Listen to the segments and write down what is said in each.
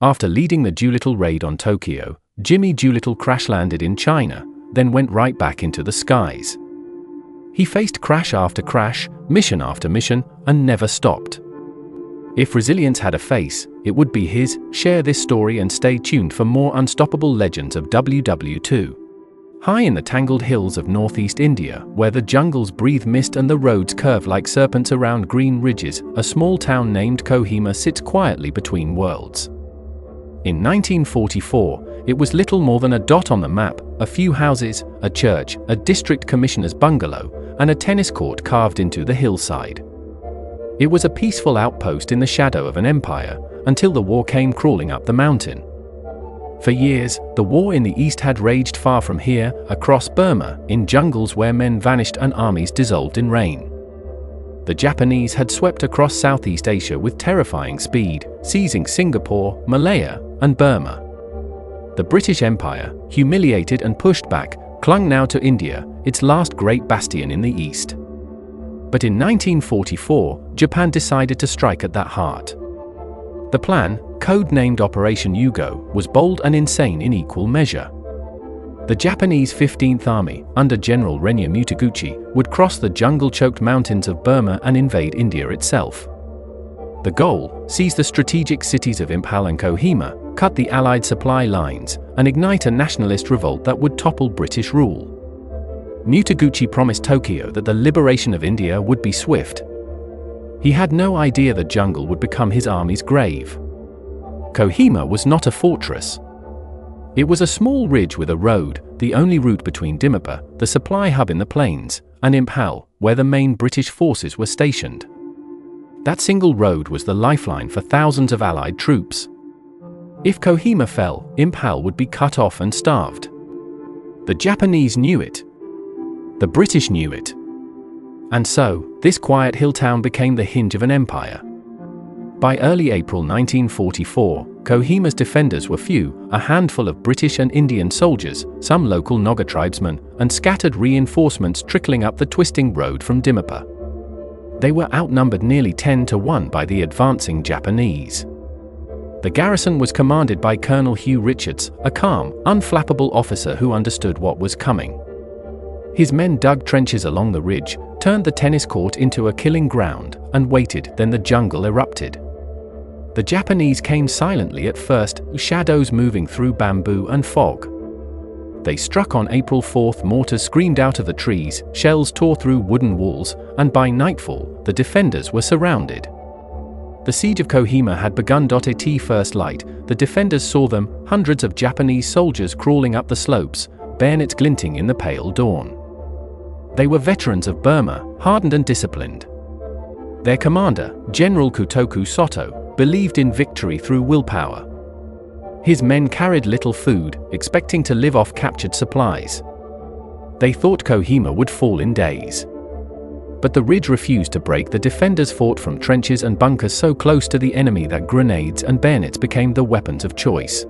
After leading the Doolittle raid on Tokyo, Jimmy Doolittle crash-landed in China, then went right back into the skies. He faced crash after crash, mission after mission, and never stopped. If resilience had a face, it would be his. Share this story and stay tuned for more unstoppable legends of WW2. High in the tangled hills of northeast India, where the jungles breathe mist and the roads curve like serpents around green ridges, a small town named Kohima sits quietly between worlds. In 1944, it was little more than a dot on the map, a few houses, a church, a district commissioner's bungalow, and a tennis court carved into the hillside. It was a peaceful outpost in the shadow of an empire, until the war came crawling up the mountain. For years, the war in the east had raged far from here, across Burma, in jungles where men vanished and armies dissolved in rain. The Japanese had swept across Southeast Asia with terrifying speed, seizing Singapore, Malaya, and Burma. The British Empire, humiliated and pushed back, clung now to India, its last great bastion in the east. But in 1944, Japan decided to strike at that heart. The plan, code-named Operation Yugo, was bold and insane in equal measure. The Japanese 15th Army, under General Renya Mutaguchi, would cross the jungle-choked mountains of Burma and invade India itself. The goal, seize the strategic cities of Imphal and Kohima, cut the Allied supply lines, and ignite a nationalist revolt that would topple British rule. Mutaguchi promised Tokyo that the liberation of India would be swift. He had no idea the jungle would become his army's grave. Kohima was not a fortress. It was a small ridge with a road, the only route between Dimapur, the supply hub in the plains, and Imphal, where the main British forces were stationed. That single road was the lifeline for thousands of Allied troops. If Kohima fell, Imphal would be cut off and starved. The Japanese knew it. The British knew it. And so, this quiet hill town became the hinge of an empire. By early April 1944, Kohima's defenders were few, a handful of British and Indian soldiers, some local Naga tribesmen, and scattered reinforcements trickling up the twisting road from Dimapur. They were outnumbered nearly 10-1 by the advancing Japanese. The garrison was commanded by Colonel Hugh Richards, a calm, unflappable officer who understood what was coming. His men dug trenches along the ridge, turned the tennis court into a killing ground, and waited. Then the jungle erupted. The Japanese came silently at first, shadows moving through bamboo and fog. They struck on April 4. Mortars screamed out of the trees, shells tore through wooden walls, and by nightfall, the defenders were surrounded. The siege of Kohima had begun. At first light, the defenders saw them, hundreds of Japanese soldiers crawling up the slopes, bayonets glinting in the pale dawn. They were veterans of Burma, hardened and disciplined. Their commander, General Kutoku Soto, believed in victory through willpower. His men carried little food, expecting to live off captured supplies. They thought Kohima would fall in days. But the ridge refused to break. The defenders fought from trenches and bunkers so close to the enemy that grenades and bayonets became the weapons of choice.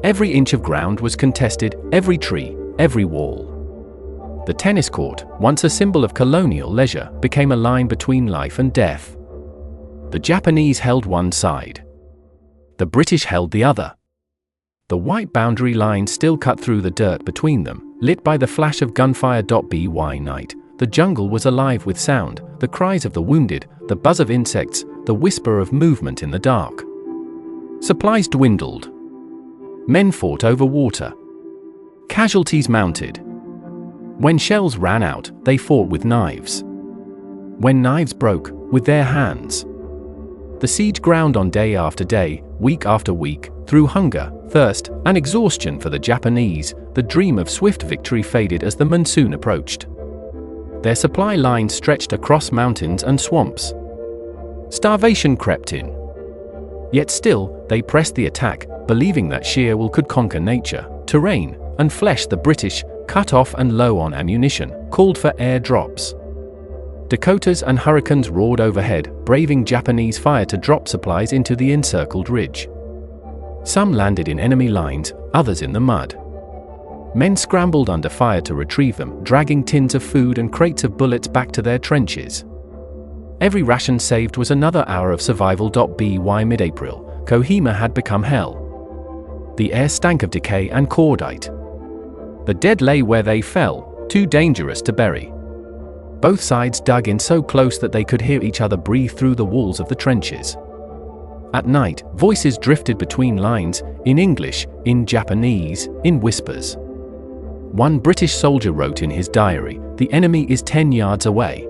Every inch of ground was contested, every tree, every wall. The tennis court, once a symbol of colonial leisure, became a line between life and death. The Japanese held one side. The British held the other. The white boundary line still cut through the dirt between them, lit by the flash of gunfire. By night, the jungle was alive with sound, the cries of the wounded, the buzz of insects, the whisper of movement in the dark. Supplies dwindled. Men fought over water. Casualties mounted. When shells ran out, they fought with knives. When knives broke, with their hands. The siege ground on day after day, week after week, through hunger, thirst, and exhaustion. For the Japanese, the dream of swift victory faded as the monsoon approached. Their supply lines stretched across mountains and swamps. Starvation crept in. Yet still, they pressed the attack, believing that sheer will could conquer nature, terrain, and flesh. The British, cut off and low on ammunition, called for air drops. Dakotas and hurricanes roared overhead, braving Japanese fire to drop supplies into the encircled ridge. Some landed in enemy lines, others in the mud. Men scrambled under fire to retrieve them, dragging tins of food and crates of bullets back to their trenches. Every ration saved was another hour of survival. By mid-April, Kohima had become hell. The air stank of decay and cordite. The dead lay where they fell, too dangerous to bury. Both sides dug in so close that they could hear each other breathe through the walls of the trenches. At night, voices drifted between lines, in English, in Japanese, in whispers. One British soldier wrote in his diary, "The enemy is 10 yards away.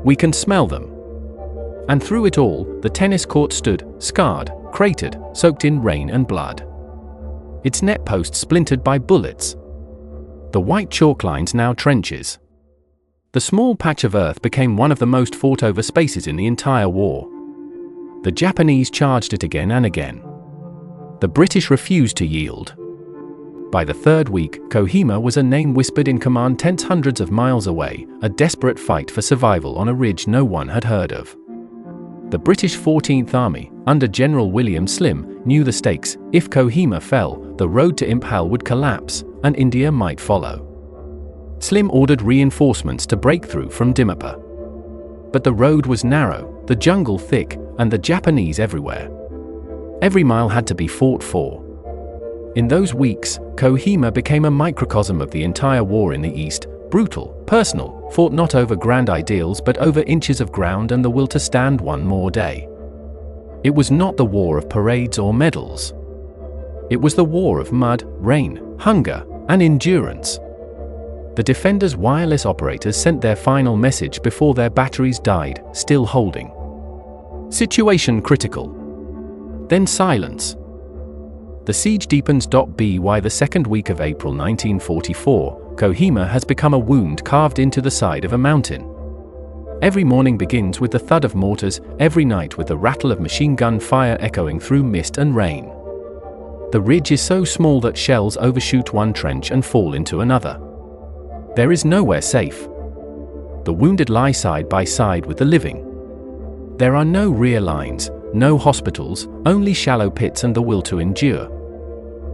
We can smell them." And through it all, the tennis court stood, scarred, cratered, soaked in rain and blood. Its net post splintered by bullets. The white chalk lines now trenches. The small patch of earth became one of the most fought over spaces in the entire war. The Japanese charged it again and again. The British refused to yield. By the third week, Kohima was a name whispered in command tents hundreds of miles away, a desperate fight for survival on a ridge no one had heard of. The British 14th Army, under General William Slim, knew the stakes. If Kohima fell, the road to Imphal would collapse, and India might follow. Slim ordered reinforcements to break through from Dimapur. But the road was narrow, the jungle thick, and the Japanese everywhere. Every mile had to be fought for. In those weeks, Kohima became a microcosm of the entire war in the East, brutal, personal, fought not over grand ideals but over inches of ground and the will to stand one more day. It was not the war of parades or medals. It was the war of mud, rain, hunger, and endurance. The defenders' wireless operators sent their final message before their batteries died, still holding. Situation critical. Then silence. The siege deepens. By the second week of April 1944, Kohima has become a wound carved into the side of a mountain. Every morning begins with the thud of mortars, every night with the rattle of machine gun fire echoing through mist and rain. The ridge is so small that shells overshoot one trench and fall into another. There is nowhere safe. The wounded lie side by side with the living. There are no rear lines, no hospitals, only shallow pits and the will to endure.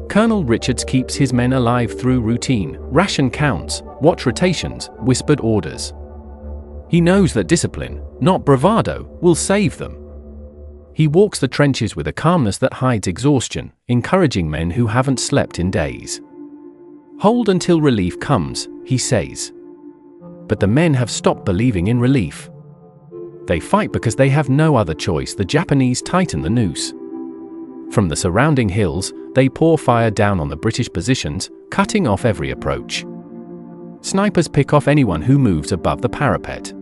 Colonel Richards keeps his men alive through routine, ration counts, watch rotations, whispered orders. He knows that discipline, not bravado, will save them. He walks the trenches with a calmness that hides exhaustion, encouraging men who haven't slept in days. "Hold until relief comes," he says. But the men have stopped believing in relief. They fight because they have no other choice. The Japanese tighten the noose. From the surrounding hills, they pour fire down on the British positions, cutting off every approach. Snipers pick off anyone who moves above the parapet.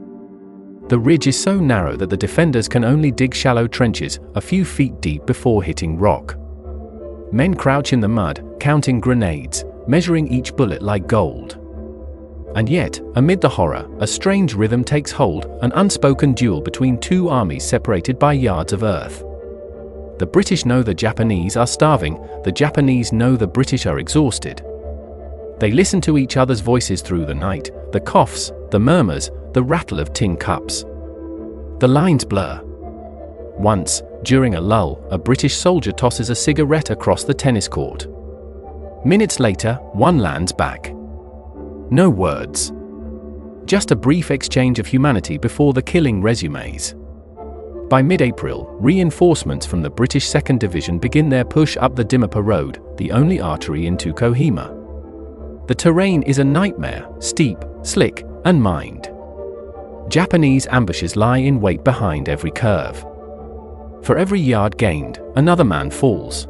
The ridge is so narrow that the defenders can only dig shallow trenches a few feet deep before hitting rock. Men crouch in the mud, counting grenades, measuring each bullet like gold. And yet, amid the horror, a strange rhythm takes hold, an unspoken duel between two armies separated by yards of earth. The British know the Japanese are starving, the Japanese know the British are exhausted. They listen to each other's voices through the night, the coughs, the murmurs, the rattle of tin cups. The lines blur. Once, during a lull, a British soldier tosses a cigarette across the tennis court. Minutes later, one lands back. No words. Just a brief exchange of humanity before the killing resumes. By mid-April, reinforcements from the British 2nd Division begin their push up the Dimapur Road, the only artery into Kohima. The terrain is a nightmare, steep, slick, and mined. Japanese ambushes lie in wait behind every curve. For every yard gained, another man falls.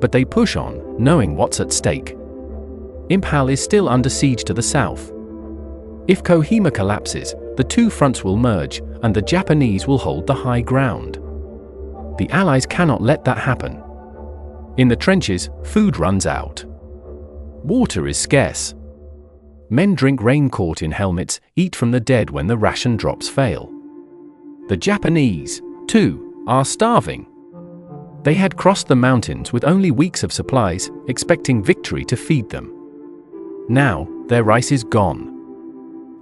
But they push on, knowing what's at stake. Imphal is still under siege to the south. If Kohima collapses, the two fronts will merge, and the Japanese will hold the high ground. The Allies cannot let that happen. In the trenches, food runs out. Water is scarce. Men drink rain caught in helmets, eat from the dead when the ration drops fail. The Japanese, too, are starving. They had crossed the mountains with only weeks of supplies, expecting victory to feed them. Now, their rice is gone.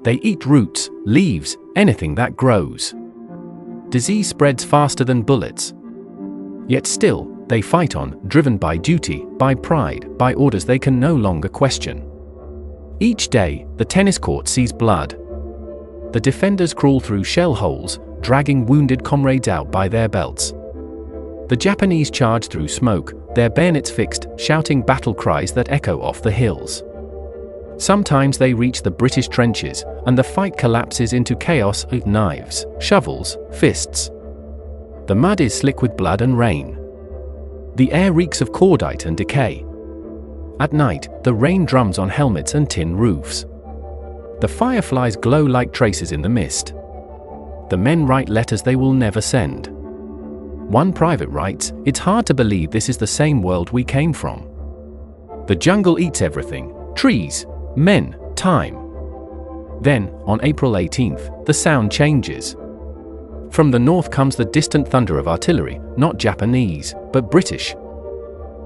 They eat roots, leaves, anything that grows. Disease spreads faster than bullets. Yet still, they fight on, driven by duty, by pride, by orders they can no longer question. Each day, the tennis court sees blood. The defenders crawl through shell holes, dragging wounded comrades out by their belts. The Japanese charge through smoke, their bayonets fixed, shouting battle cries that echo off the hills. Sometimes they reach the British trenches, and the fight collapses into chaos of knives, shovels, fists. The mud is slick with blood and rain. The air reeks of cordite and decay. At night, the rain drums on helmets and tin roofs. The fireflies glow like traces in the mist. The men write letters they will never send. One private writes, "It's hard to believe this is the same world we came from. The jungle eats everything, trees, men, time." Then, on April 18th, the sound changes. From the north comes the distant thunder of artillery, not Japanese, but British.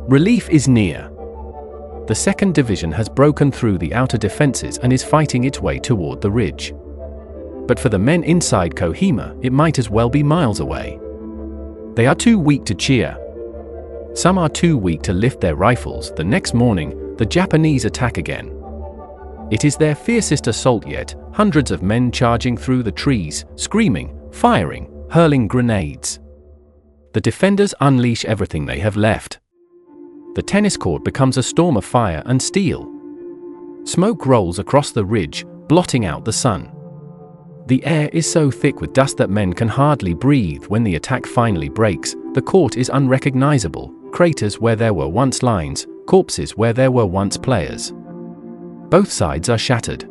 Relief is near. The 2nd Division has broken through the outer defenses and is fighting its way toward the ridge. But for the men inside Kohima, it might as well be miles away. They are too weak to cheer. Some are too weak to lift their rifles. The next morning, the Japanese attack again. It is their fiercest assault yet, hundreds of men charging through the trees, screaming, firing, hurling grenades. The defenders unleash everything they have left. The tennis court becomes a storm of fire and steel. Smoke rolls across the ridge, blotting out the sun. The air is so thick with dust that men can hardly breathe. When the attack finally breaks, the court is unrecognizable, craters where there were once lines, corpses where there were once players. Both sides are shattered.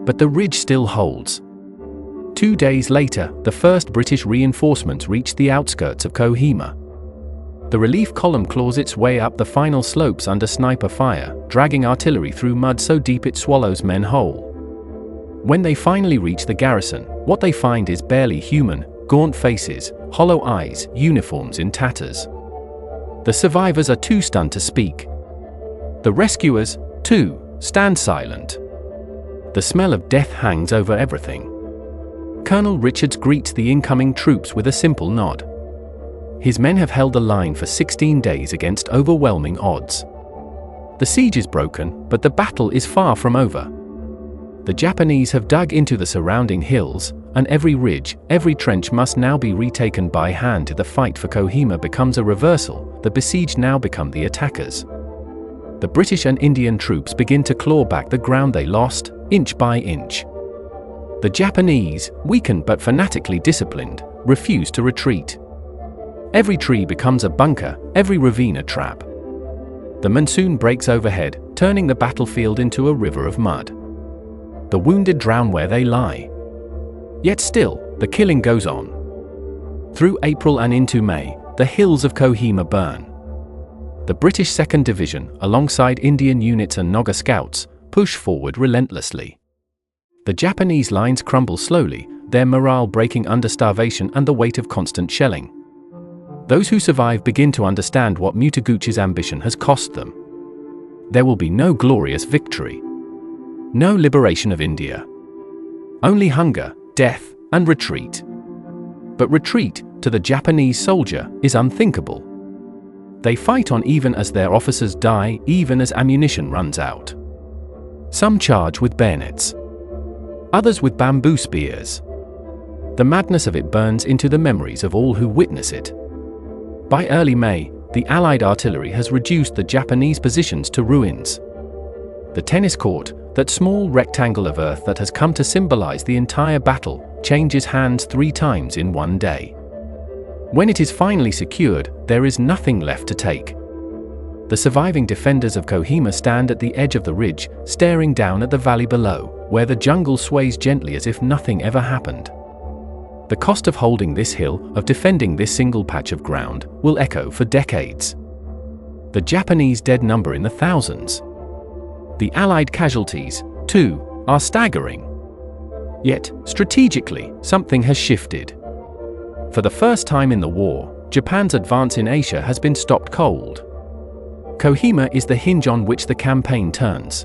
But the ridge still holds. 2 days later, the first British reinforcements reach the outskirts of Kohima. The relief column claws its way up the final slopes under sniper fire, dragging artillery through mud so deep it swallows men whole. When they finally reach the garrison, what they find is barely human, gaunt faces, hollow eyes, uniforms in tatters. The survivors are too stunned to speak. The rescuers, too, stand silent. The smell of death hangs over everything. Colonel Richards greets the incoming troops with a simple nod. His men have held the line for 16 days against overwhelming odds. The siege is broken, but the battle is far from over. The Japanese have dug into the surrounding hills, and every ridge, every trench must now be retaken by hand. The fight for Kohima becomes a reversal. The besieged now become the attackers. The British and Indian troops begin to claw back the ground they lost, inch by inch. The Japanese, weakened but fanatically disciplined, refuse to retreat. Every tree becomes a bunker, every ravine a trap. The monsoon breaks overhead, turning the battlefield into a river of mud. The wounded drown where they lie. Yet still, the killing goes on. Through April and into May, the hills of Kohima burn. The British 2nd Division, alongside Indian units and Naga scouts, push forward relentlessly. The Japanese lines crumble slowly, their morale breaking under starvation and the weight of constant shelling. Those who survive begin to understand what Mutaguchi's ambition has cost them. There will be no glorious victory. No liberation of India. Only hunger, death, and retreat. But retreat, to the Japanese soldier, is unthinkable. They fight on even as their officers die, even as ammunition runs out. Some charge with bayonets. Others with bamboo spears. The madness of it burns into the memories of all who witness it. By early May, the Allied artillery has reduced the Japanese positions to ruins. The tennis court, that small rectangle of earth that has come to symbolize the entire battle, changes hands 3 times in one day. When it is finally secured, there is nothing left to take. The surviving defenders of Kohima stand at the edge of the ridge, staring down at the valley below, where the jungle sways gently as if nothing ever happened. The cost of holding this hill, of defending this single patch of ground, will echo for decades. The Japanese dead number in the thousands. The Allied casualties, too, are staggering. Yet, strategically, something has shifted. For the first time in the war, Japan's advance in Asia has been stopped cold. Kohima is the hinge on which the campaign turns.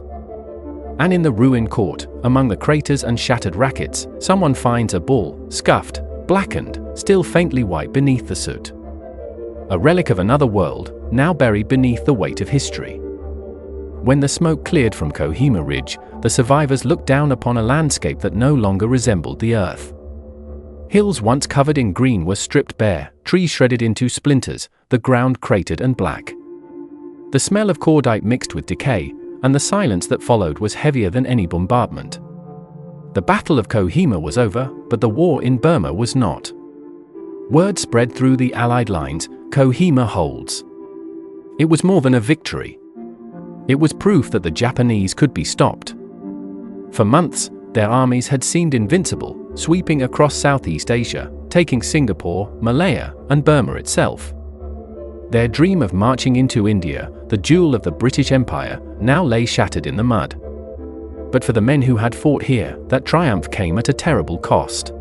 And in the ruined court, among the craters and shattered rackets, someone finds a bull, scuffed, blackened, still faintly white beneath the soot. A relic of another world, now buried beneath the weight of history. When the smoke cleared from Kohima Ridge, the survivors looked down upon a landscape that no longer resembled the earth. Hills once covered in green were stripped bare, trees shredded into splinters, the ground cratered and black. The smell of cordite mixed with decay, and the silence that followed was heavier than any bombardment. The Battle of Kohima was over, but the war in Burma was not. Word spread through the Allied lines, Kohima holds. It was more than a victory. It was proof that the Japanese could be stopped. For months, their armies had seemed invincible, sweeping across Southeast Asia, taking Singapore, Malaya, and Burma itself. Their dream of marching into India, the jewel of the British Empire, now lay shattered in the mud. But for the men who had fought here, that triumph came at a terrible cost.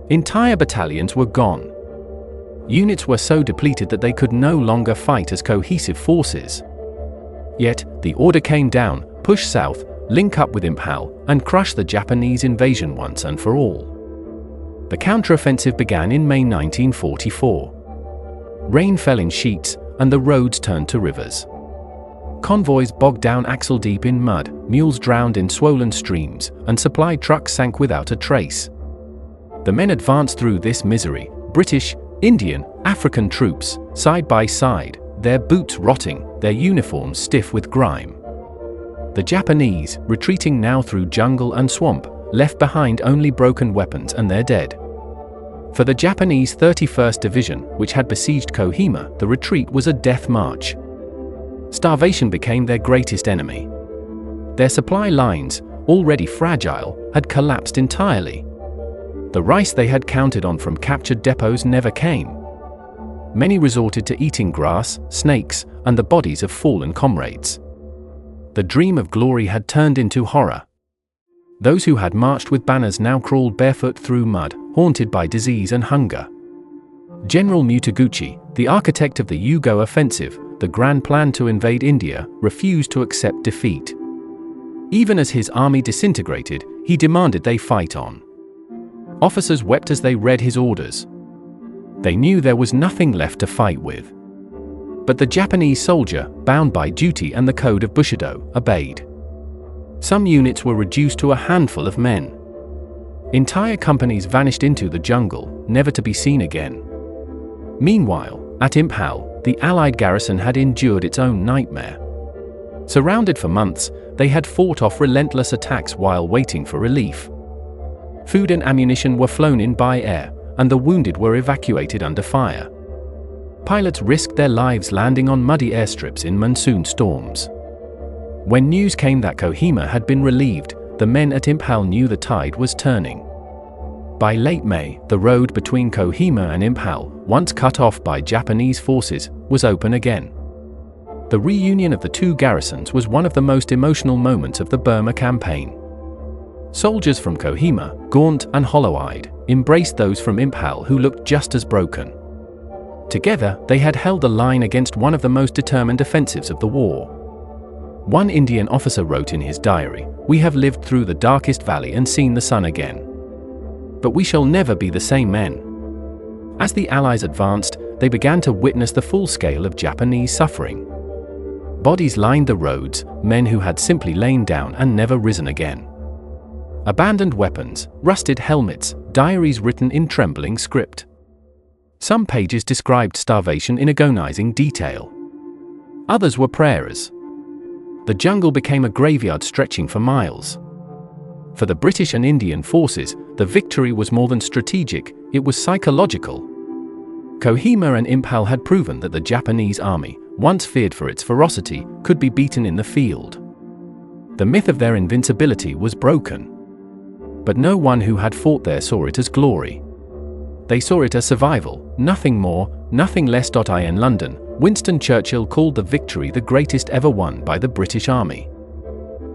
Entire battalions were gone. Units were so depleted that they could no longer fight as cohesive forces. Yet, the order came down: push south, link up with Imphal, and crush the Japanese invasion once and for all. The counteroffensive began in May 1944. Rain fell in sheets, and the roads turned to rivers. Convoys bogged down axle-deep in mud, mules drowned in swollen streams, and supply trucks sank without a trace. The men advanced through this misery, British, Indian, African troops, side by side, their boots rotting, their uniforms stiff with grime. The Japanese, retreating now through jungle and swamp, left behind only broken weapons and their dead. For the Japanese 31st Division, which had besieged Kohima, the retreat was a death march. Starvation became their greatest enemy. Their supply lines, already fragile, had collapsed entirely. The rice they had counted on from captured depots never came. Many resorted to eating grass, snakes, and the bodies of fallen comrades. The dream of glory had turned into horror. Those who had marched with banners now crawled barefoot through mud, haunted by disease and hunger. General Mutaguchi, the architect of the Yugo offensive, the grand plan to invade India, refused to accept defeat. Even as his army disintegrated, he demanded they fight on. Officers wept as they read his orders. They knew there was nothing left to fight with. But the Japanese soldier, bound by duty and the code of Bushido, obeyed. Some units were reduced to a handful of men. Entire companies vanished into the jungle, never to be seen again. Meanwhile, at Imphal, the Allied garrison had endured its own nightmare. Surrounded for months, they had fought off relentless attacks while waiting for relief. Food and ammunition were flown in by air, and the wounded were evacuated under fire. Pilots risked their lives landing on muddy airstrips in monsoon storms. When news came that Kohima had been relieved, the men at Imphal knew the tide was turning. By late May, the road between Kohima and Imphal, once cut off by Japanese forces, was open again. The reunion of the two garrisons was one of the most emotional moments of the Burma campaign. Soldiers from Kohima, gaunt and hollow-eyed, embraced those from Imphal who looked just as broken. Together, they had held the line against one of the most determined offensives of the war. One Indian officer wrote in his diary, "We have lived through the darkest valley and seen the sun again. But we shall never be the same men." As the Allies advanced, they began to witness the full scale of Japanese suffering. Bodies lined the roads, men who had simply lain down and never risen again. Abandoned weapons, rusted helmets, diaries written in trembling script. Some pages described starvation in agonizing detail. Others were prayers. The jungle became a graveyard stretching for miles. For the British and Indian forces, the victory was more than strategic, it was psychological. Kohima and Imphal had proven that the Japanese army, once feared for its ferocity, could be beaten in the field. The myth of their invincibility was broken. But no one who had fought there saw it as glory. They saw it as survival, nothing more, nothing less. In London, Winston Churchill called the victory the greatest ever won by the British Army.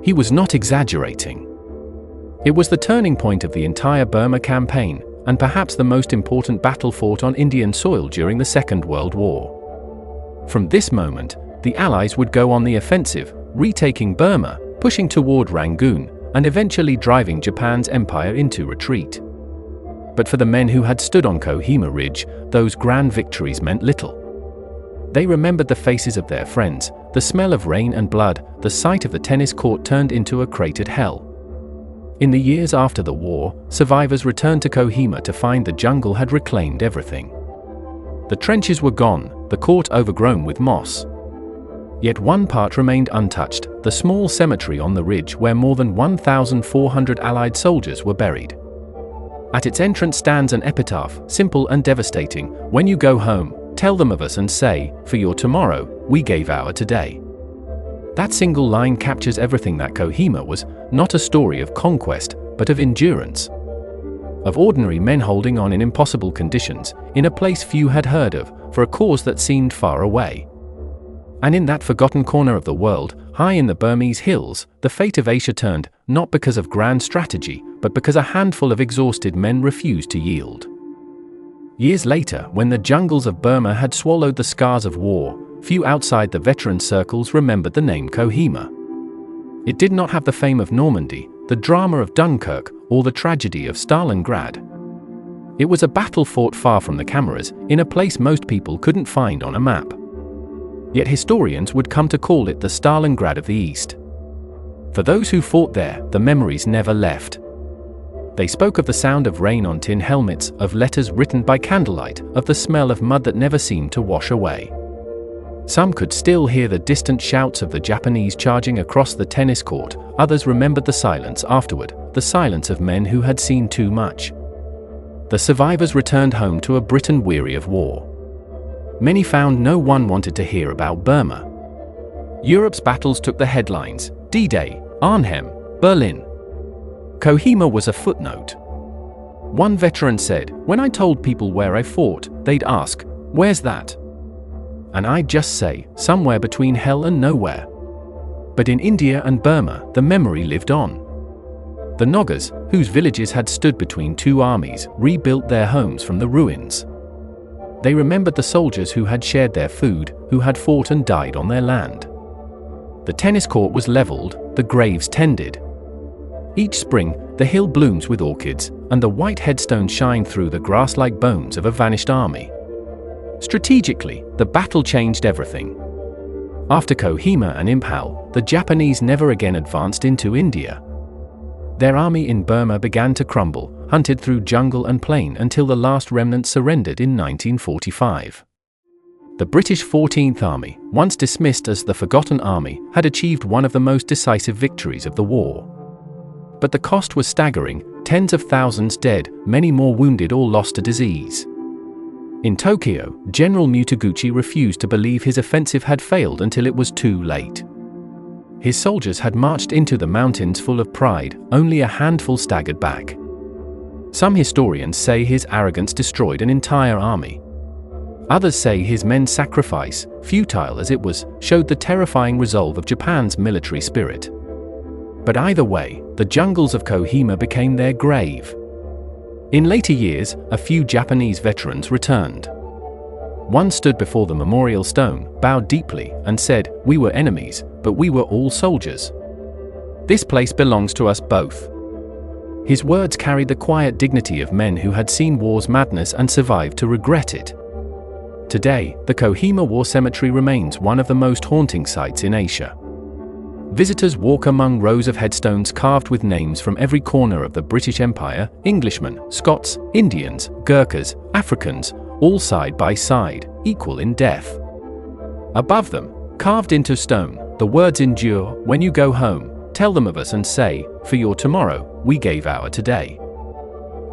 He was not exaggerating. It was the turning point of the entire Burma campaign, and perhaps the most important battle fought on Indian soil during the Second World War. From this moment, the Allies would go on the offensive, retaking Burma, pushing toward Rangoon, and eventually driving Japan's empire into retreat. But for the men who had stood on Kohima Ridge, those grand victories meant little. They remembered the faces of their friends, the smell of rain and blood, the sight of the tennis court turned into a cratered hell. In the years after the war, survivors returned to Kohima to find the jungle had reclaimed everything. The trenches were gone, the court overgrown with moss. Yet one part remained untouched, the small cemetery on the ridge where more than 1,400 Allied soldiers were buried. At its entrance stands an epitaph, simple and devastating: "When you go home, tell them of us and say, for your tomorrow, we gave our today." That single line captures everything that Kohima was, not a story of conquest, but of endurance. Of ordinary men holding on in impossible conditions, in a place few had heard of, for a cause that seemed far away. And in that forgotten corner of the world, high in the Burmese hills, the fate of Asia turned, not because of grand strategy, but because a handful of exhausted men refused to yield. Years later, when the jungles of Burma had swallowed the scars of war, few outside the veteran circles remembered the name Kohima. It did not have the fame of Normandy, the drama of Dunkirk, or the tragedy of Stalingrad. It was a battle fought far from the cameras, in a place most people couldn't find on a map. Yet historians would come to call it the Stalingrad of the East. For those who fought there, the memories never left. They spoke of the sound of rain on tin helmets, of letters written by candlelight, of the smell of mud that never seemed to wash away. Some could still hear the distant shouts of the Japanese charging across the tennis court, others remembered the silence afterward, the silence of men who had seen too much. The survivors returned home to a Britain weary of war. Many found no one wanted to hear about Burma. Europe's battles took the headlines: D-Day, Arnhem, Berlin. Kohima was a footnote. One veteran said, "When I told people where I fought, they'd ask, 'Where's that?' And I'd just say, 'Somewhere between hell and nowhere.'" But in India and Burma, the memory lived on. The Nagas, whose villages had stood between two armies, rebuilt their homes from the ruins. They remembered the soldiers who had shared their food, who had fought and died on their land. The tennis court was leveled, the graves tended. Each spring, the hill blooms with orchids, and the white headstones shine through the grass-like bones of a vanished army. Strategically, the battle changed everything. After Kohima and Imphal, the Japanese never again advanced into India. Their army in Burma began to crumble, hunted through jungle and plain until the last remnant surrendered in 1945. The British 14th Army, once dismissed as the Forgotten Army, had achieved one of the most decisive victories of the war. But the cost was staggering: tens of thousands dead, many more wounded or lost to disease. In Tokyo, General Mutaguchi refused to believe his offensive had failed until it was too late. His soldiers had marched into the mountains full of pride, only a handful staggered back. Some historians say his arrogance destroyed an entire army. Others say his men's sacrifice, futile as it was, showed the terrifying resolve of Japan's military spirit. But either way, the jungles of Kohima became their grave. In later years, a few Japanese veterans returned. One stood before the memorial stone, bowed deeply, and said, "We were enemies, but we were all soldiers. This place belongs to us both." His words carried the quiet dignity of men who had seen war's madness and survived to regret it. Today, the Kohima War Cemetery remains one of the most haunting sights in Asia. Visitors walk among rows of headstones carved with names from every corner of the British Empire: Englishmen, Scots, Indians, Gurkhas, Africans, all side by side, equal in death. Above them, carved into stone, the words endure: "When you go home, tell them of us and say, for your tomorrow, we gave our today."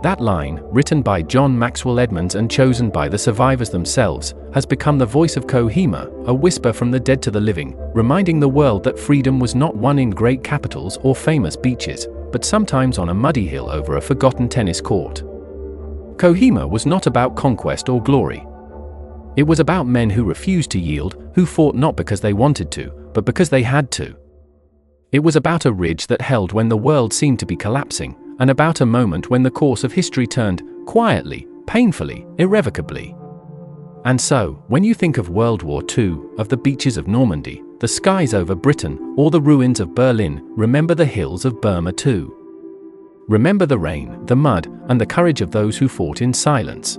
That line, written by John Maxwell Edmonds and chosen by the survivors themselves, has become the voice of Kohima, a whisper from the dead to the living, reminding the world that freedom was not won in great capitals or famous beaches, but sometimes on a muddy hill over a forgotten tennis court. Kohima was not about conquest or glory. It was about men who refused to yield, who fought not because they wanted to, but because they had to. It was about a ridge that held when the world seemed to be collapsing, and about a moment when the course of history turned, quietly, painfully, irrevocably. And so, when you think of World War II, of the beaches of Normandy, the skies over Britain, or the ruins of Berlin, remember the hills of Burma too. Remember the rain, the mud, and the courage of those who fought in silence.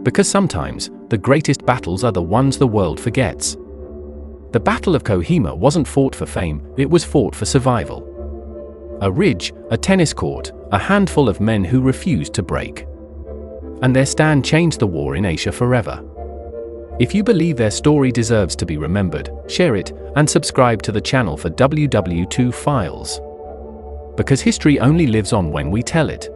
Because sometimes, the greatest battles are the ones the world forgets. The Battle of Kohima wasn't fought for fame, it was fought for survival. A ridge, a tennis court, a handful of men who refused to break. And their stand changed the war in Asia forever. If you believe their story deserves to be remembered, share it, and subscribe to the channel for WW2 files. Because history only lives on when we tell it.